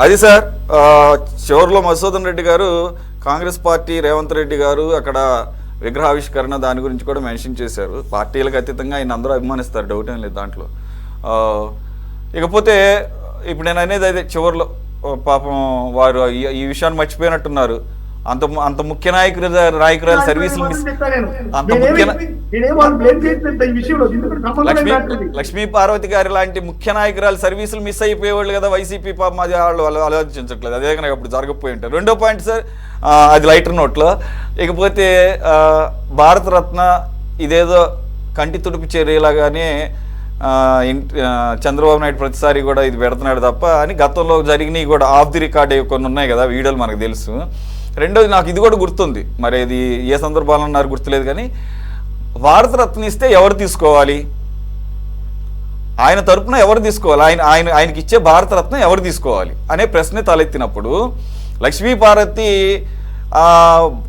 అది సార్ చివరిలో మధుసూదన్ రెడ్డి గారు కాంగ్రెస్ పార్టీ రేవంత్ రెడ్డి గారు అక్కడ విగ్రహావిష్కరణ దాని గురించి కూడా మెన్షన్ చేశారు. పార్టీలకు అతీతంగా ఆయన అందరూ అభిమానిస్తారు, డౌట్ ఏం లేదు దాంట్లో. ఇకపోతే ఇప్పుడు నేను అనేది అయితే చివరిలో పాపం వారు ఈ విషయాన్ని మర్చిపోయినట్టున్నారు. అంత ముఖ్య నాయకురాలు సర్వీసులు లక్ష్మీ పార్వతి గారి లాంటి ముఖ్య నాయకురాలు సర్వీసులు మిస్ అయిపోయేవాళ్ళు కదా వైసీపీ పాపం. అది వాళ్ళు ఆలోచించట్లేదు. అదే కనుక అప్పుడు జరగకపోయి ఉంటారు. రెండో పాయింట్ సార్, అది లైటర్ నోట్లో. ఇకపోతే భారతరత్న ఇదేదో కంటి తుడుపు చర్యలాగానే చంద్రబాబు నాయుడు ప్రతిసారి కూడా ఇది పెడుతున్నాడు తప్ప అని గతంలో జరిగినవి కూడా ఆఫ్ ది రికార్డ్ కొన్ని ఉన్నాయి కదా, వీడియోలు మనకు తెలుసు. రెండోది నాకు ఇది కూడా గుర్తుంది, మరి ఇది ఏ సందర్భాలు అన్నారు గుర్తులేదు, కానీ భారతరత్న ఇస్తే ఎవరు తీసుకోవాలి, ఆయన తరపున ఎవరు తీసుకోవాలి, ఆయనకి ఇచ్చే భారతరత్న ఎవరు తీసుకోవాలి అనే ప్రశ్న తలెత్తినప్పుడు లక్ష్మీ పార్వతి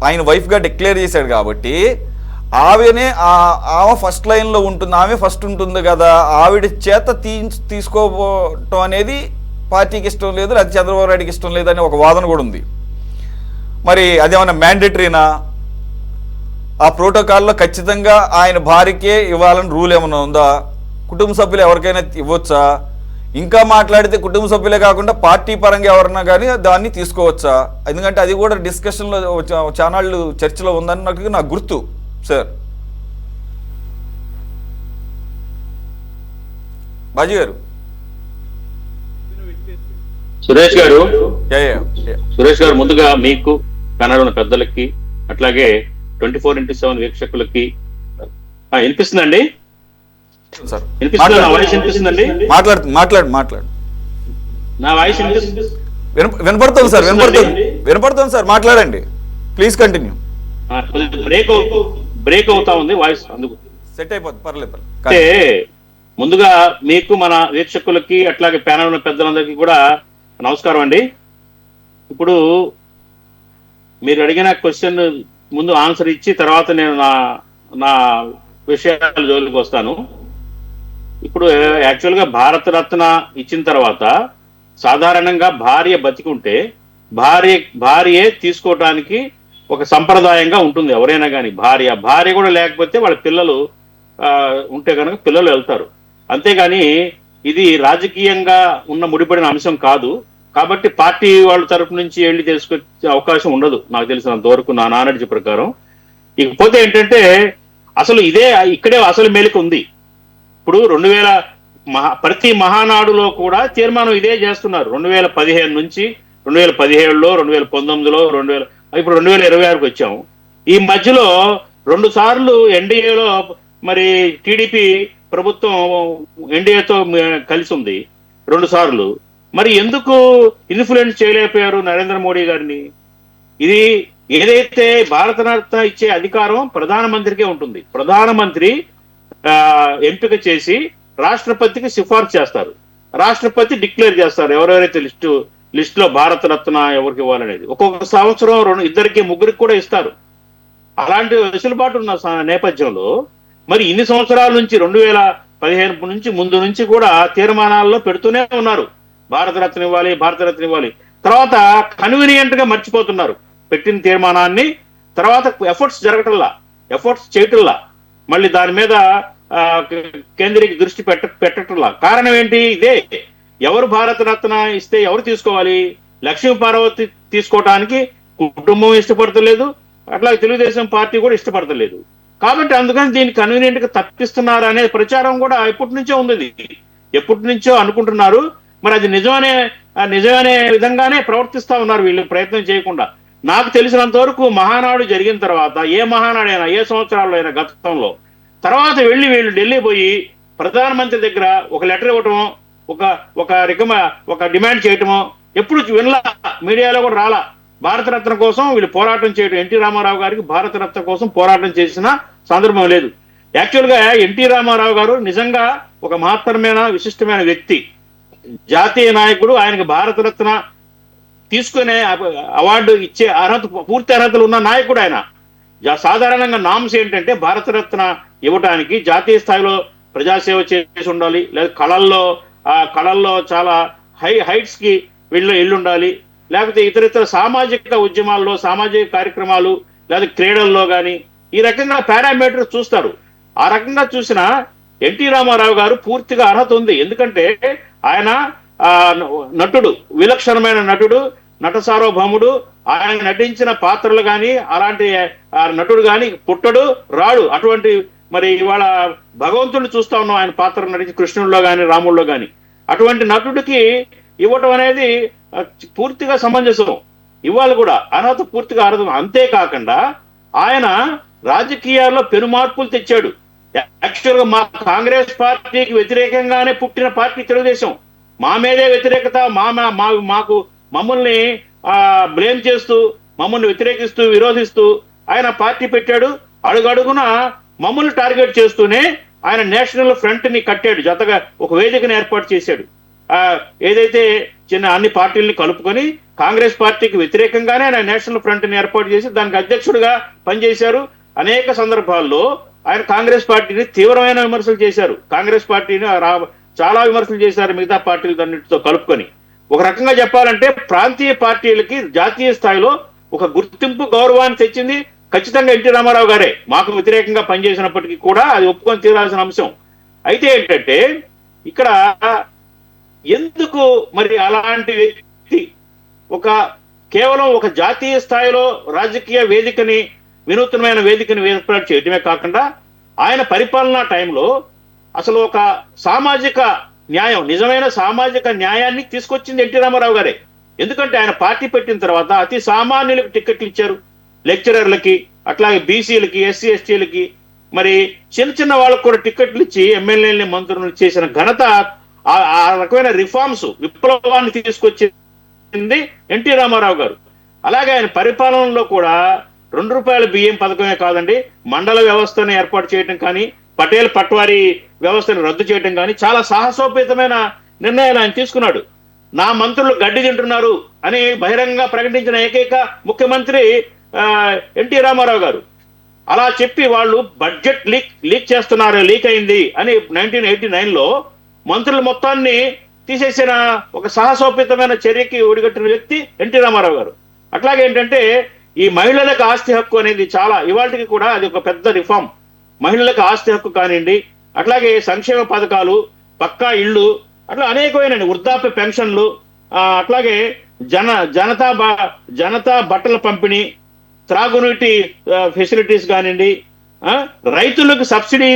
ఆయన వైఫ్గా డిక్లేర్ చేశాడు కాబట్టి ఆమె ఫస్ట్ లైన్లో ఉంటుంది, ఆమె ఫస్ట్ ఉంటుంది కదా, ఆవిడ చేత తీసుకోవటం అనేది పార్టీకి ఇష్టం లేదు, అది చంద్రబాబు నాయుడికి ఇష్టం లేదు అనే ఒక వాదన కూడా ఉంది. మరి అదేమన్నా మ్యాండేటరీనా? ఆ ప్రోటోకాల్లో ఖచ్చితంగా ఆయన భార్యకే ఇవ్వాలని రూల్ ఏమైనా ఉందా? కుటుంబ సభ్యులు ఎవరికైనా ఇవ్వచ్చా? ఇంకా మాట్లాడితే కుటుంబ సభ్యులే కాకుండా పార్టీ పరంగా ఎవరన్నా కానీ దాన్ని తీసుకోవచ్చా? ఎందుకంటే అది కూడా డిస్కషన్లో ఛానళ్ళు చర్చలో ఉందన్నట్టుగా నాకు గుర్తు సార్. బాజీ గారు, సురేష్ గారు ముందుగా మీకు కన్నడ పెద్దలకి అట్లాగే 24x7 వీక్షకులకి వినిపిస్తుందండి? వినిపిస్తుందండి? నా వాయిస్ వినపడుతుంది సార్, వినపడుతుంది సార్, మాట్లాడండి ప్లీజ్, కంటిన్యూ. బ్రేక్ అవుతా ఉంది వాయిస్, అందుకు సెట్ అయిపోతుంది, పర్లేదు. అంటే ముందుగా మీకు మన వీక్షకులకి అట్లాగే ప్యానల్ ఉన్న పెద్దలందరికీ కూడా నమస్కారం అండి. ఇప్పుడు మీరు అడిగిన క్వశ్చన్ ముందు ఆన్సర్ ఇచ్చి తర్వాత నేను నా విషయాల జోలికి వస్తాను. ఇప్పుడు యాక్చువల్గా భారతరత్న ఇచ్చిన తర్వాత సాధారణంగా భార్య బతికుంటే భార్యే తీసుకోవటానికి ఒక సంప్రదాయంగా ఉంటుంది. ఎవరైనా కానీ భార్య కూడా లేకపోతే వాళ్ళ పిల్లలు ఉంటే కనుక పిల్లలు వెళ్తారు. అంతేగాని ఇది రాజకీయంగా ఉన్న ముడిపడిన అంశం కాదు. కాబట్టి పార్టీ వాళ్ళ తరపు నుంచి వెళ్ళి తెలుసుకొచ్చే అవకాశం ఉండదు నాకు తెలిసినంత వరకు, నా నాలెడ్జ్ ప్రకారం. ఇకపోతే ఏంటంటే అసలు ఇక్కడే అసలు మేలిక ఉంది. ఇప్పుడు ప్రతి మహానాడులో కూడా తీర్మానం ఇదే చేస్తున్నారు. 2015 నుంచి 2017లో 2019లో ఇప్పుడు 2026కి వచ్చాము. ఈ మధ్యలో 2 సార్లు ఎన్డీఏలో మరి టీడీపీ ప్రభుత్వం ఎన్డీఏతో కలిసి ఉంది 2 సార్లు. మరి ఎందుకు ఇన్ఫ్లుయెన్స్ చేయలేకపోయారు నరేంద్ర మోడీ గారిని? ఇది ఏదైతే భారతరత్న ఇచ్చే అధికారం ప్రధానమంత్రికే ఉంటుంది. ప్రధానమంత్రి ఎంపిక చేసి రాష్ట్రపతికి సిఫార్సు చేస్తారు. రాష్ట్రపతి డిక్లేర్ చేస్తారు ఎవరెవరైతే లిస్టులో భారతరత్న ఎవరికి ఇవ్వాలనేది. ఒక్కొక్క సంవత్సరం ఇద్దరికి ముగ్గురికి కూడా ఇస్తారు. అలాంటి వెసులుబాటు ఉన్న నేపథ్యంలో మరి ఇన్ని సంవత్సరాల నుంచి 2015 నుంచి ముందు నుంచి కూడా తీర్మానాల్లో పెడుతూనే ఉన్నారు భారతరత్న ఇవ్వాలి. తర్వాత కన్వీనియంట్ గా మర్చిపోతున్నారు పెట్టిన తీర్మానాన్ని. తర్వాత ఎఫర్ట్స్ చేయటంలా, మళ్ళీ దాని మీద కేంద్రీయ దృష్టి పెట్టటంలా. కారణం ఏంటి? ఇదే, ఎవరు భారతరత్న ఇస్తే ఎవరు తీసుకోవాలి? లక్ష్మీ పార్వతి తీసుకోవటానికి కుటుంబం ఇష్టపడతలేదు, అట్లాగే తెలుగుదేశం పార్టీ కూడా ఇష్టపడతలేదు. కాబట్టి అందుకని దీన్ని కన్వీనియంట్ గా తప్పిస్తున్నారు అనే ప్రచారం కూడా ఎప్పటి నుంచో ఉంది, ఎప్పటి నుంచో అనుకుంటున్నారు. మరి అది నిజమనే విధంగానే ప్రవర్తిస్తా ఉన్నారు వీళ్ళు ప్రయత్నం చేయకుండా. నాకు తెలిసినంత వరకు మహానాడు జరిగిన తర్వాత ఏ మహానాడైనా ఏ సంవత్సరాల్లో అయినా గతంలో తర్వాత వీళ్ళు ఢిల్లీ పోయి ప్రధానమంత్రి దగ్గర ఒక లెటర్ ఇవ్వటమో ఒక డిమాండ్ చేయటమో ఎప్పుడు వినలా, మీడియాలో కూడా రాలా. భారతరత్న కోసం వీళ్ళు పోరాటం చేయడం, ఎన్టీ రామారావు గారికి భారతరత్న కోసం పోరాటం చేసిన సందర్భం లేదు. యాక్చువల్గా ఎన్టీ రామారావు గారు నిజంగా ఒక మహత్తరమైన విశిష్టమైన వ్యక్తి, జాతీయ నాయకుడు. ఆయనకు భారతరత్న తీసుకునే అవార్డు ఇచ్చే పూర్తి అర్హతలు ఉన్న నాయకుడు ఆయన. సాధారణంగా నామ్స్ ఏంటంటే భారతరత్న ఇవ్వటానికి జాతీయ స్థాయిలో ప్రజాసేవ చేసి ఉండాలి, లేదా కళల్లో చాలా హైట్స్ కి వెళ్ళి ఉండాలి, లేకపోతే ఇతర సామాజిక ఉద్యమాల్లో, సామాజిక కార్యక్రమాలు, లేదా క్రీడల్లో కానీ ఈ రకంగా పారామీటర్స్ చూస్తారు. ఆ రకంగా చూసిన ఎన్టీ రామారావు గారు పూర్తిగా అర్హత ఉంది. ఎందుకంటే ఆయన నటుడు, విలక్షణమైన నటుడు, నట సార్వభౌముడు. ఆయన నటించిన పాత్రలు కానీ అలాంటి నటుడు కానీ పుట్టడు, రాడు. అటువంటి మరి ఇవాళ భగవంతుడిని చూస్తా ఉన్నాం ఆయన పాత్ర నటించి, కృష్ణుడిలో కానీ రాముడిలో కానీ. అటువంటి నటుడికి ఇవ్వటం అనేది పూర్తిగా సమంజసం. ఇవాళ కూడా అర్హత పూర్తిగా అర్హత. అంతేకాకుండా ఆయన రాజకీయాల్లో పెను మార్పులు తెచ్చాడు. యాక్చువల్గా మా కాంగ్రెస్ పార్టీకి వ్యతిరేకంగానే పుట్టిన పార్టీ తెలుగుదేశం. మా మీదే వ్యతిరేకత, మాకు మమ్మల్ని బ్లేమ్ చేస్తూ, మమ్మల్ని వ్యతిరేకిస్తూ, విరోధిస్తూ ఆయన పార్టీ పెట్టాడు. అడుగడుగున మమ్మల్ని టార్గెట్ చేస్తూనే ఆయన నేషనల్ ఫ్రంట్ ని కట్టాడు. జతగా ఒక వేదికను ఏర్పాటు చేశాడు. ఏదైతే అన్ని పార్టీలని కలుపుకొని కాంగ్రెస్ పార్టీకి వ్యతిరేకంగానే ఆయన నేషనల్ ఫ్రంట్ ని ఏర్పాటు చేసి దానికి అధ్యక్షుడిగా పనిచేశారు. అనేక సందర్భాల్లో ఆయన కాంగ్రెస్ పార్టీని తీవ్రమైన విమర్శలు చేశారు. కాంగ్రెస్ పార్టీని చాలా విమర్శలు చేశారు మిగతా పార్టీలన్నిటితో కలుపుకొని. ఒక రకంగా చెప్పాలంటే ప్రాంతీయ పార్టీలకి జాతీయ స్థాయిలో ఒక గుర్తింపు, గౌరవాన్ని తెచ్చింది ఖచ్చితంగా ఎన్టీ రామారావు గారే. మాకు వ్యతిరేకంగా పనిచేసినప్పటికీ కూడా అది ఒప్పుకొని తీరాల్సిన అంశం. అయితే ఏంటంటే ఇక్కడ ఎందుకు మరి అలాంటి వ్యక్తి కేవలం ఒక జాతీయ స్థాయిలో రాజకీయ వేదికని, వినూత్నమైన వేదికని ఏర్పాటు చేయటమే కాకుండా ఆయన పరిపాలనా టైంలో అసలు ఒక సామాజిక న్యాయం, నిజమైన సామాజిక న్యాయాన్ని తీసుకొచ్చింది ఎన్టీ రామారావు గారే. ఎందుకంటే ఆయన పార్టీ పెట్టిన తర్వాత అతి సామాన్యులకు టికెట్లు ఇచ్చారు, లెక్చరర్లకి, అట్లాగే బీసీలకి, ఎస్సీ ఎస్టీలకి, మరి చిన్న వాళ్ళకు కూడా టికెట్లు ఇచ్చి ఎమ్మెల్యేలని, మంత్రులను చేసిన ఘనత, ఆ రకమైన రిఫార్మ్స్, విప్లవాన్ని తీసుకొచ్చింది ఎన్టీ రామారావు గారు. అలాగే ఆయన పరిపాలనలో కూడా ₹2 బియ్యం పథకమే కాదండి, మండల వ్యవస్థను ఏర్పాటు చేయడం కానీ, పటేల్ పట్వారీ వ్యవస్థను రద్దు చేయడం కానీ చాలా సాహసోపేతమైన నిర్ణయాలు ఆయన తీసుకున్నాడు. నా మంత్రులు గడ్డి తింటున్నారు అని బహిరంగంగా ప్రకటించిన ఏకైక ముఖ్యమంత్రి ఎన్టీ రామారావు గారు. అలా చెప్పి వాళ్ళు బడ్జెట్ లీక్ చేస్తున్నారు, లీక్ అయింది అని 1989లో మంత్రుల మొత్తాన్ని తీసేసిన ఒక సాహసోపేతమైన చర్యకి ఒడిగట్టిన వ్యక్తి ఎన్టీ రామారావు గారు. అట్లాగే ఏంటంటే ఈ మహిళలకు ఆస్తి హక్కు అనేది చాలా ఇవాళకి కూడా అది ఒక పెద్ద రిఫార్మ్. మహిళలకు ఆస్తి హక్కు కానివ్వండి, అట్లాగే సంక్షేమ పథకాలు, పక్కా ఇళ్ళు, అట్లా అనేకమైన వృద్ధాప్య పెన్షన్లు, అట్లాగే జనతా బట్టల పంపిణీ, త్రాగునీటి ఫెసిలిటీస్ కానివ్వండి, రైతులకు సబ్సిడీ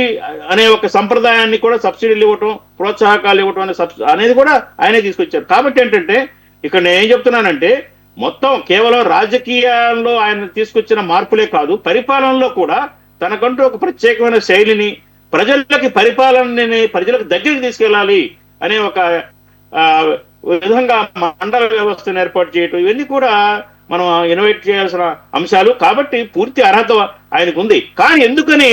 అనే ఒక సంప్రదాయాన్ని కూడా, సబ్సిడీలు ఇవ్వటం, ప్రోత్సాహకాలు ఇవ్వటం అనేది కూడా ఆయనే తీసుకొచ్చారు. కాబట్టి ఏంటంటే ఇక్కడ నేను ఏం చెప్తున్నానంటే మొత్తం కేవలం రాజకీయాల్లో ఆయన తీసుకొచ్చిన మార్పులే కాదు, పరిపాలనలో కూడా తనకంటూ ఒక ప్రత్యేకమైన శైలిని, పరిపాలనని ప్రజలకు దగ్గరికి తీసుకెళ్ళాలి అనే ఒక విధంగా మండల వ్యవస్థను ఏర్పాటు చేయటం, ఇవన్నీ కూడా మనం ఇన్వైట్ చేయాల్సిన అంశాలు. కాబట్టి పూర్తి అర్హత ఆయనకు ఉంది. కానీ ఎందుకని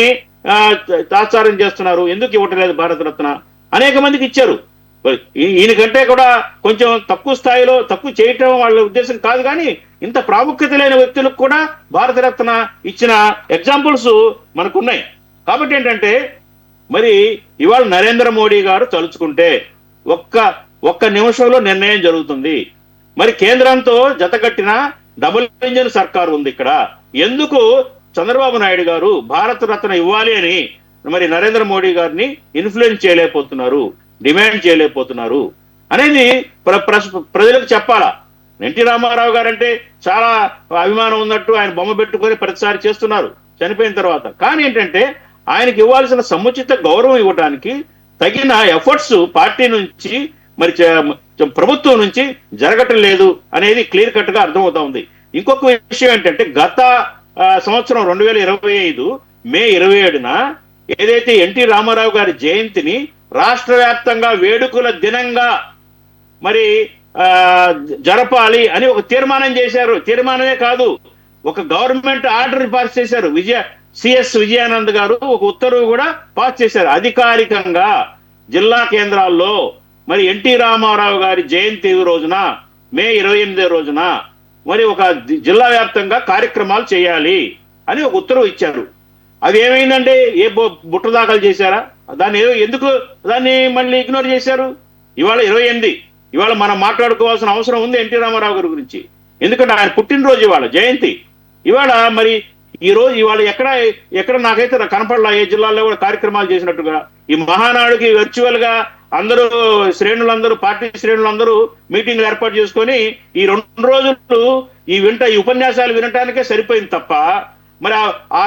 తాత్సారం చేస్తున్నారు, ఎందుకు ఇవ్వటలేదు భారతరత్న? అనేక మందికి ఇచ్చారు. ఈయనకంటే కూడా కొంచెం తక్కువ స్థాయిలో తక్కువ చేయటం వాళ్ళ ఉద్దేశం కాదు, కానీ ఇంత ప్రాముఖ్యత లేని వ్యక్తులకు కూడా భారతరత్న ఇచ్చిన ఎగ్జాంపుల్స్ మనకున్నాయి. కాబట్టి ఏంటంటే మరి ఇవాళ నరేంద్ర మోడీ గారు తలుచుకుంటే ఒక్క నిమిషంలో నిర్ణయం జరుగుతుంది. మరి కేంద్రంతో జతకట్టిన డబుల్ ఇంజిన్ సర్కార్ ఉంది ఇక్కడ. ఎందుకు చంద్రబాబు నాయుడు గారు భారతరత్న ఇవ్వాలి అని మరి నరేంద్ర మోడీ గారిని ఇన్ఫ్లుయెన్స్ చేయలేకపోతున్నారు, డిమాండ్ చేయలేకపోతున్నారు అనేది ప్రజలకు చెప్పాలా? ఎన్టీ రామారావు గారు అంటే చాలా అభిమానం ఉన్నట్టు ఆయన బొమ్మ పెట్టుకొని ప్రతిసారి చేస్తున్నారు చనిపోయిన తర్వాత. కానీ ఏంటంటే ఆయనకి ఇవ్వాల్సిన సముచిత గౌరవం ఇవ్వడానికి తగిన ఎఫర్ట్స్ పార్టీ నుంచి మరి ప్రభుత్వం నుంచి జరగటం లేదు అనేది క్లియర్ కట్ గా అర్థమవుతా ఉంది. ఇంకొక విషయం ఏంటంటే గత సంవత్సరం 2025 మే 27న ఏదైతే ఎన్టీ రామారావు గారి జయంతిని రాష్ట్ర వ్యాప్తంగా వేడుకల దినంగా మరి జరపాలి అని ఒక తీర్మానం చేశారు. తీర్మానమే కాదు, ఒక గవర్నమెంట్ ఆర్డర్ పాస్ చేశారు. సిఎస్ విజయానంద్ గారు ఒక ఉత్తర్వు కూడా పాస్ చేశారు. అధికారికంగా జిల్లా కేంద్రాల్లో మరి ఎన్టీ రామారావు గారి జయంతి రోజున మే 28 రోజున మరి ఒక జిల్లా వ్యాప్తంగా కార్యక్రమాలు చేయాలి అని ఒక ఉత్తర్వు ఇచ్చారు. అది ఏమైందంటే బుట్ట దాఖలు చేశారా? ఎందుకు దాన్ని మళ్ళీ ఇగ్నోర్ చేశారు? ఇవాళ 28 ఇవాళ మనం మాట్లాడుకోవాల్సిన అవసరం ఉంది ఎన్టీ రామారావు గారి గురించి. ఎందుకంటే ఆయన పుట్టినరోజు ఇవాళ, జయంతి ఇవాళ. మరి ఈ రోజు ఇవాళ ఎక్కడ నాకైతే కనపడలా ఏ జిల్లాల్లో కూడా కార్యక్రమాలు చేసినట్టుగా. ఈ మహానాడుకి వర్చువల్ గా అందరూ శ్రేణులందరూ, పార్టీ శ్రేణులందరూ మీటింగ్లు ఏర్పాటు చేసుకొని ఈ 2 రోజులు ఈ ఉపన్యాసాలు వినటానికే సరిపోయింది తప్ప మరి ఆ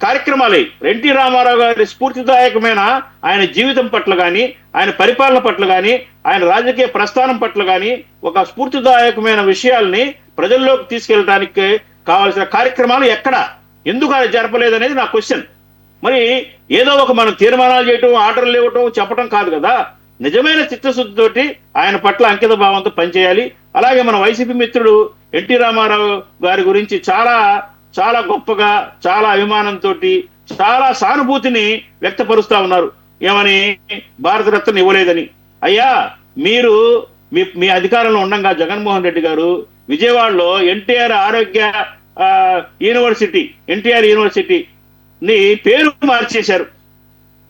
కార్యక్రమాలు ఎన్టీ రామారావు గారి స్ఫూర్తిదాయకమైన ఆయన జీవితం పట్ల కానీ, ఆయన పరిపాలన పట్ల కానీ, ఆయన రాజకీయ ప్రస్థానం పట్ల కానీ ఒక స్ఫూర్తిదాయకమైన విషయాల్ని ప్రజల్లోకి తీసుకెళ్ళడానికి కావాల్సిన కార్యక్రమాలు ఎందుకు అది జరపలేదనేది నా క్వశ్చన్. మరి ఏదో ఒక మనం తీర్మానాలు చేయటం, ఆర్డర్లు ఇవ్వటం, చెప్పడం కాదు కదా. నిజమైన చిత్తశుద్ధితోటి ఆయన పట్ల అంకిత భావంతో పనిచేయాలి. అలాగే మన వైసీపీ మిత్రుడు ఎన్టీ రామారావు గారి గురించి చాలా చాలా గొప్పగా, చాలా అభిమానంతో, చాలా సానుభూతిని వ్యక్తపరుస్తా ఉన్నారు. ఏమని? భారతరత్న ఇవ్వలేదని. అయ్యా, మీరు మీ అధికారంలో ఉండగా జగన్మోహన్ రెడ్డి గారు విజయవాడలో ఎన్టీఆర్ ఆరోగ్య యూనివర్సిటీ, ఎన్టీఆర్ యూనివర్సిటీని పేరు మార్చేశారు.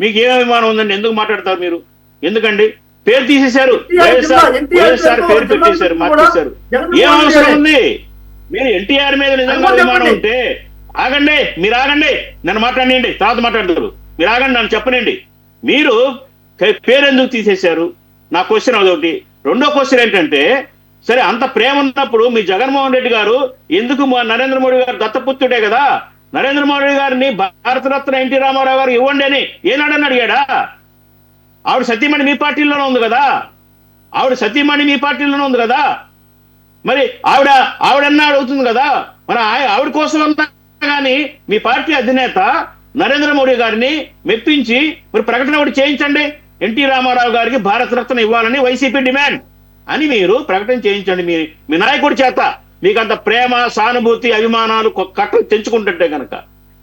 మీకు ఏం అభిమానం ఉందండి? ఎందుకు మాట్లాడతారు మీరు? ఎందుకండి? పేరు తీసేశారు, వైఎస్ఆర్ పేరు పెట్టేశారు, మార్చేశారు. ఏం అవసరం ఉంది? మీరు ఎన్టీఆర్ మీద నిజంగా అభిమానం ఉంటే ఆగండి, మీరు ఆగండి, నన్ను మాట్లాడండి, తర్వాత మాట్లాడతారు. మీరు ఆగండి, నన్ను చెప్పనండి. మీరు పేరు ఎందుకు తీసేశారు? నా క్వశ్చన్ అదొకటి. రెండో క్వశ్చన్ ఏంటంటే, సరే అంత ప్రేమ ఉన్నప్పుడు మీ జగన్మోహన్ రెడ్డి గారు ఎందుకు నరేంద్ర మోడీ గారు దత్తపుత్రుడే కదా, నరేంద్ర మోడీ గారిని భారతరత్న ఎన్టీ రామారావు గారు ఇవ్వండి అని ఏనాడని అడిగాడా? ఆవిడ సతీమణి మీ పార్టీలోనే ఉంది కదా. మరి ఆవిడన్నా అడుగుతుంది కదా. మరి ఆవిడ కోసం అంతా కానీ మీ పార్టీ అధినేత నరేంద్ర మోడీ గారిని మెప్పించి మరి ప్రకటన ఒకటి చేయించండి, ఎన్టీ రామారావు గారికి భారతరత్న ఇవ్వాలని వైసీపీ డిమాండ్ అని మీరు ప్రకటన చేయించండి మీ నాయకుడి చేత. మీకు అంత ప్రేమ, సానుభూతి, అభిమానాలు కట్టలు తెంచుకుంటుంటే కనుక,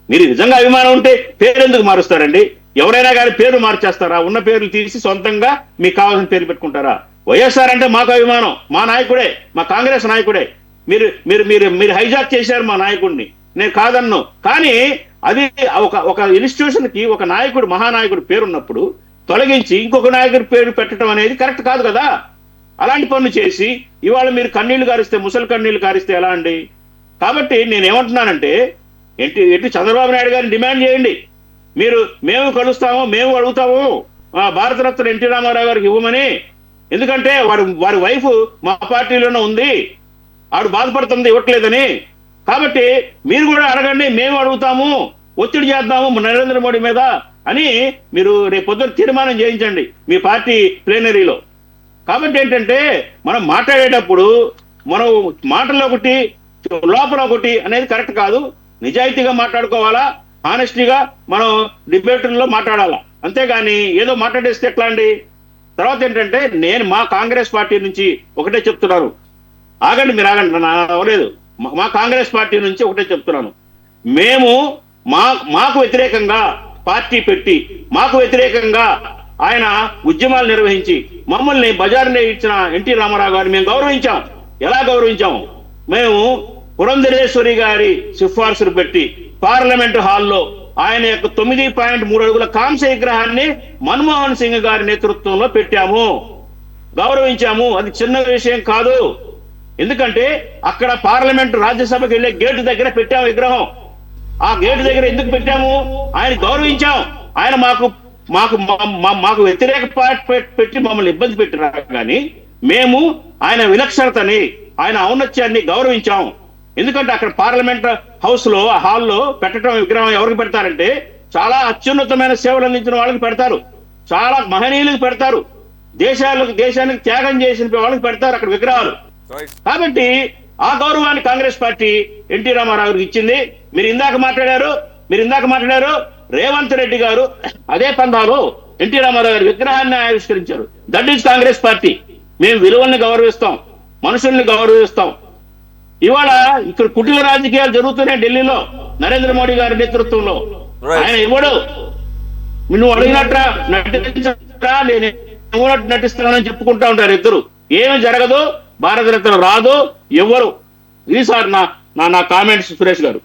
మీరు నిజంగా అభిమానం ఉంటే పేరు ఎందుకు మారుస్తారండి? ఎవరైనా కానీ పేరు మార్చేస్తారా? ఉన్న పేర్లు తీసి సొంతంగా మీకు కావాల్సిన పేరు పెట్టుకుంటారా? వైఎస్ఆర్ అంటే మాకు అభిమానం, మా నాయకుడే, మా కాంగ్రెస్ నాయకుడే. మీరు మీరు మీరు మీరు హైజాక్ చేశారు మా నాయకుడిని, నేను కాదన్ను. కానీ అది ఒక ఇన్స్టిట్యూషన్ కి ఒక నాయకుడు, మహానాయకుడు పేరున్నప్పుడు తొలగించి ఇంకొక నాయకుడి పేరు పెట్టడం అనేది కరెక్ట్ కాదు కదా. అలాంటి పనులు చేసి ఇవాళ మీరు కన్నీళ్లు కారిస్తే, ముసలి కన్నీళ్లు కారిస్తే ఎలా అండి? కాబట్టి నేనేమంటున్నానంటే, ఎట్టి చంద్రబాబు నాయుడు గారిని డిమాండ్ చేయండి. మేము కలుస్తాము, మేము అడుగుతాము భారతరత్న ఎన్టీ రామారావు గారికి ఇవ్వమని. ఎందుకంటే వారి వైఫ్ మా పార్టీలోనే ఉంది, ఆవిడ బాధపడుతుంది ఇవ్వట్లేదని. కాబట్టి మీరు కూడా అడగండి, మేము అడుగుతాము, ఒత్తిడి చేద్దాము నరేంద్ర మోడీ మీద అని మీరు రేపు పొద్దున తీర్మానం చేయించండి మీ పార్టీ ప్లేనరీలో. కాబట్టి ఏంటంటే, మనం మాట్లాడేటప్పుడు మనం మాటల్లో ఒకటి లోపల ఒకటి అనేది కరెక్ట్ కాదు. నిజాయితీగా మాట్లాడుకోవాలా, ఆనెస్టీగా మనం డిబేట్లో మాట్లాడాలా. అంతేగాని ఏదో మాట్లాడేస్తే ఎట్లా అండి? తర్వాత ఏంటంటే, నేను మా కాంగ్రెస్ పార్టీ నుంచి ఒకటే చెప్తున్నాను. ఆగండి, మీరు ఆగండి, అవ్వలేదు. మా కాంగ్రెస్ పార్టీ నుంచి ఒకటే చెప్తున్నాను. మేము మాకు వ్యతిరేకంగా పార్టీ పెట్టి, మాకు వ్యతిరేకంగా ఆయన ఉద్యమాలు నిర్వహించి మమ్మల్ని బజార్లో ఇచ్చిన ఎన్టీ రామారావు గారిని మేము గౌరవించాం. ఎలా గౌరవించాము? మేము పురంధరేశ్వరి గారి సిఫార్సులు పెట్టి పార్లమెంటు హాల్లో ఆయన యొక్క 9.3 అడుగుల కాంస్య విగ్రహాన్ని మన్మోహన్ సింగ్ గారి నేతృత్వంలో పెట్టాము, గౌరవించాము. అది చిన్న విషయం కాదు. ఎందుకంటే అక్కడ పార్లమెంటు, రాజ్యసభకి వెళ్లే గేటు దగ్గర పెట్టాము విగ్రహం. ఆ గేటు దగ్గర ఎందుకు పెట్టాము? ఆయన గౌరవించాం. ఆయన మాకు వ్యతిరేక పార్టీ పెట్టి మమ్మల్ని ఇబ్బంది పెట్టినా కానీ మేము ఆయన విలక్షణతని, ఆయన ఔన్నత్యాన్ని గౌరవించాం. ఎందుకంటే అక్కడ పార్లమెంట్ హౌస్ లో, హాల్లో పెట్టడం విగ్రహం ఎవరికి పెడతారంటే, చాలా అత్యున్నతమైన సేవలు అందించిన వాళ్ళకి పెడతారు, చాలా మహనీయులకు పెడతారు, దేశానికి త్యాగం చేసిన వాళ్ళకి పెడతారు అక్కడ విగ్రహాలు. కాబట్టి ఆ గౌరవాన్ని కాంగ్రెస్ పార్టీ ఎన్టీ రామారావు గారికి ఇచ్చింది. మీరు ఇందాక మాట్లాడారు రేవంత్ రెడ్డి గారు అదే పందాలో ఎన్టీ రామారావు గారి విగ్రహాన్ని ఆవిష్కరించారు. That is Congress party. మేము విలువల్ని గౌరవిస్తాం, మనుషుల్ని గౌరవిస్తాం. ఇవాళ ఇక్కడ కుటీల రాజకీయాలు జరుగుతున్నాయి ఢిల్లీలో నరేంద్ర మోడీ గారి నేతృత్వంలో. ఆయన ఇవ్వడు. నువ్వు అడిగినట్రా నటించరా, నేను నటిస్తానని చెప్పుకుంటా ఉంటారు ఇద్దరు. ఏమి జరగదు, భారతరత్న రాదు, ఎవ్వరు. ఇది సార్ నా కామెంట్స్, సురేష్ గారు.